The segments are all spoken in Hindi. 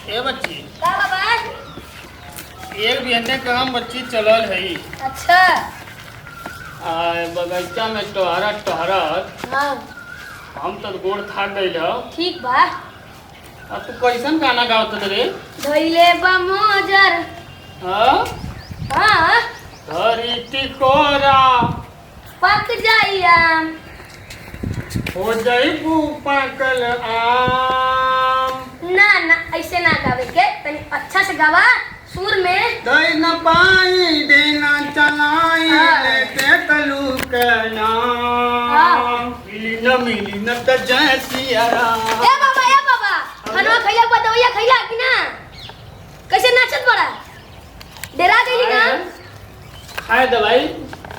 ए बच्ची का बाबा? एक बिहने काम बच्ची चलल है। अच्छा। बगीचा में टहरत हाँ हम तो गोड़ थाक गई। ठीक बा। अब तू कैसन गाना गावत रे? धइले बा मोजर। हाँ हाँ धरी टिकोरा पक जाई आम। हो जाइबू पाकल आम। ना ना ऐसे ना गावे के, तनी अच्छा से गावा सुर में। दई न पाई देना चलाई हाँ। लेते कलू के नाम। मिली न त जैसी आराम। ए बाबा खाना खइला के बाद दवाइया खइला कि ना? कैसे नाचत बड़ा? डरा गइली ना? खाए दवाई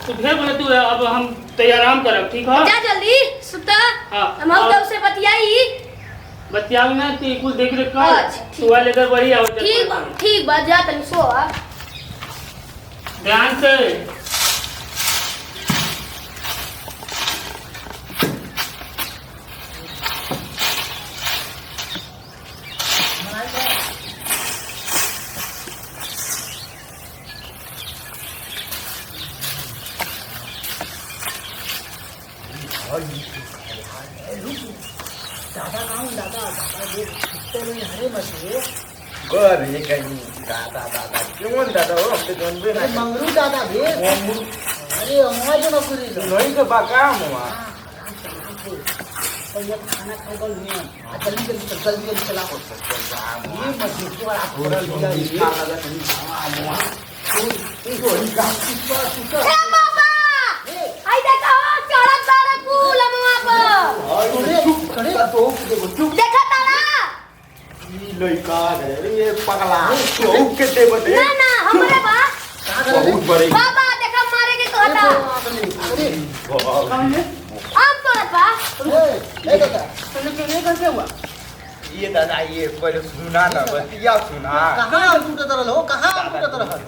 तू ढेर बोले तू। अब हम तैयार आराम करब, ठीक है? जा जल्दी सुता। हाँ। हम हम से बतियाई। बतियाऊ ना तू कुछ देख रे कर। अच्छा, ठीक। तू लेकर बढ़िया हो ठीक बा जा तनी सो। ध्यान से। क्यों दादा हो हमके जानबे ना मंगरू दादा भी अरे अम्मा जो नौकरी लो नहीं के बाका हुआ तो ये खाना खाए बोल नहीं जल्दी जल्दी चला ये मस्जिद के बड़ा थोड़ा लिया ये ए बाबा आई देखा चढ़त तारा कुल अम्मा पर। खड़े तो चुप देखा तारा? ई लइका रे ये पगला तो के दे बदे ना ना हमरे बा। बहुत बड़े बाबा देखा मारे के कहता। आम तोड़त बा। ए दादा ये कैसे हुआ? ये दादा ये पहले सुना ना बतिया सुना कहां टूटत रहल हो कहां टूटत रहल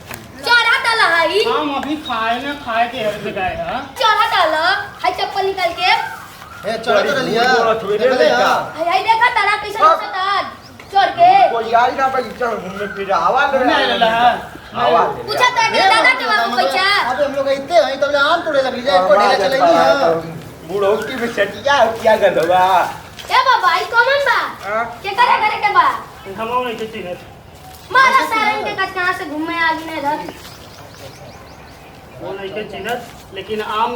चढ़ा डाला हाई। हम अभी खाए के हर गए हैं। चढ़ा डाला हाई चप्पल निकाल के। ए चढ़त रहलिया देखले हां हाई देखा तारा कैसे नाचत आज चढ़ के। कोई आई ना भाई चल घूमने फिर आवाज नहीं लला है। आवाज पूछा था कि दादा के बाबू पैसा। अब हम लोग इतने हैं तब आम तोड़े लगली जाए को ढेला चलेली हां बूढ़ो की में चटिया क्या गलवा ए बाबा ई कौन बा? के करे के बा? हम नहीं के चिन्ह। मारा सारन के कच कहां से घूमे आगी ने इधर। वो नहीं के चिन्ह लेकिन आम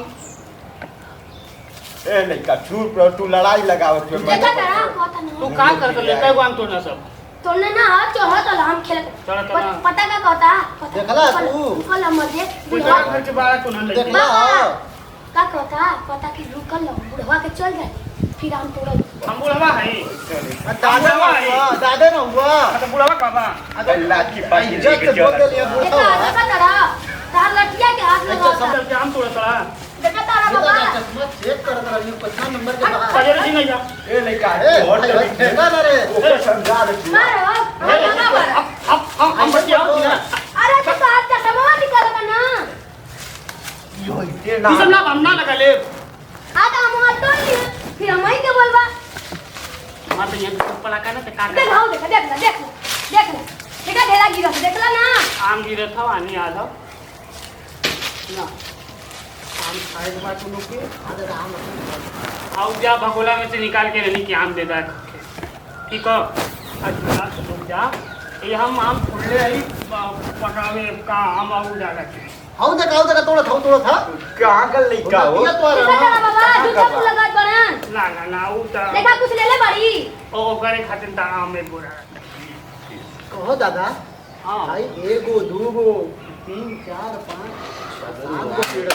ए लइका चूर पर तू लड़ाई लगावत पे देखा तारा कहता तू ना का कर लेता है आम तोड़ना सब। तोड़ने ना हाथ चढ़ा डाला हम खेल। चढ़ा डाला। पता का कहता? देखला तू? कल मर दे बुढ़वा घर के बाहर को ना ले। देखला का कहता? पता कि रुकल लो बुढ़वा के चल जाए फिर हम तोड़ल। हम बुढ़वा है। दादा हुआ दादा ना हुआ तो बुढ़वा का बा। अल्लाह की पाई इज्जत से बोल दे लिया देखा देखा तारा तार लठिया के हाथ में अच्छा, रहता। सब के आम तोड़ा तड़ा। देखा तारा ये बाबा दादा चश्मा चेक करत रहली 50 नंबर के बाहर पजर जी नहीं जा। ए लइका ए और भाई देखा ना रे ओके समझा दे तू मारो हम बच्चे आओ ना। अरे तो हाथ का समवा निकाल का ना। यो इते ये सब ना ना हम ना लगा ले। हाथ हम हाथ तोड़ लिए फिर हम ही के बोलबा। मार तो ये पला का ना ते काट। देख आओ देख ले देखा ढेला गिरा देखला ना। आम गिरे था आनी आधा ना आम खाए के बाद तुम लोग के आओ जा भगोला में से निकाल के रही कि आम दे दा ठीक है। अच्छा तुम जा ये हम आम फुले आई पकावे का आम आऊ जागा के हाउ देखा तोड़ा था कहां का लइका हो ये तो देखा तारा बाबा जूता तू लगा बरन। ना ऊ ता देखा कुछ ले ले बड़ी। ओ करे खातिर ता आम में बोरा कहो दादा हां भाई एगो दूगो 3 4 5 7 गो पेड़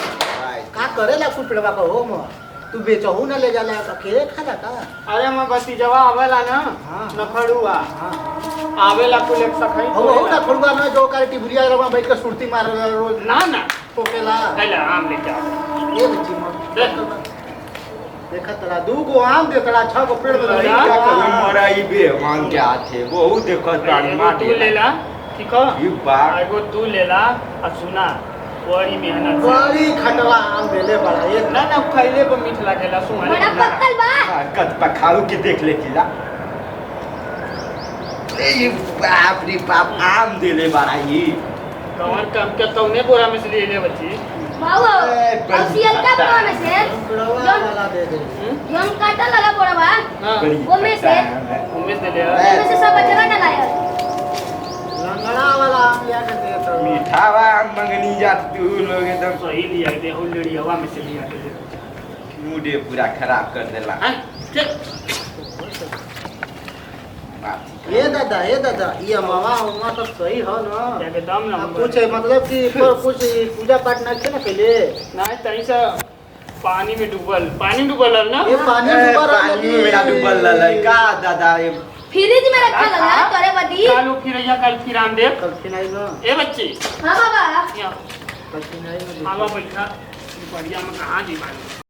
का करेला कुल पेड़वा का हो म तू बेचहू ना ले जाला का के खाला का अरे मैं बत्ती जवा आवेला ना हाँ। न खड़ुआ हां आवेला कुल एक सखई हो ना थोड़ा ना जो का टिबुरिया रवा बैठ के सुरती मार रोज ना ठोकेला पहले आम ले जा ये बच्ची मत देखा तड़ा दूगो आम दे तड़ा 6 गो पेड़ में अरे क्या लगा कभी मराई बे मान के आथे बहुत देखत बानी एगो माटी तू लेला ठीक है ये बात एगो तू लेला और सुना बड़ी मेहनत से बड़ी खटला आम देले बड़ा ये ना खैले पर मीठ लागेला सुन बड़ा पक्कल बा। कद पखाऊ के देख ले किला ए बाप रे बाप आम दे ले बारा ये कौन काम के तौने बोरा में से ले ले बच्ची बाबू बड़ी और सियल का खट्टा। बोरा में से टुकड़वा वाला दे दे जोन काटा लगा बोरा बा हां बड़ी वो में से? खट्टा है। उम्मीद से ले उसमें से सब बचरा डलाया लंगड़ा वाला आम लिया के दे तो मीठा बा मंगनी जा तू लोग एकदम सही लिया दे हो लेडी हवा में से लिया के दे मूड पूरा खराब कर देला हां चल ये दादा ये मामा उमा तो सही है ना जाके दम ना अब कुछ है मतलब कि पर कुछ पूजा पाठ ना ना पहले नहीं तनी सा पानी में डूबल है ना ये पानी डूबा रहा पानी में मेरा डूबल ललाई का दादा ये फ्रिज में रखा लगा तोरे बदी कल फिर या कल फिर आम दे कल खिलाई ना ए बच्ची हां बाबा या कल खिलाई ना आवा बैठा बढ़िया में कहां जी बानी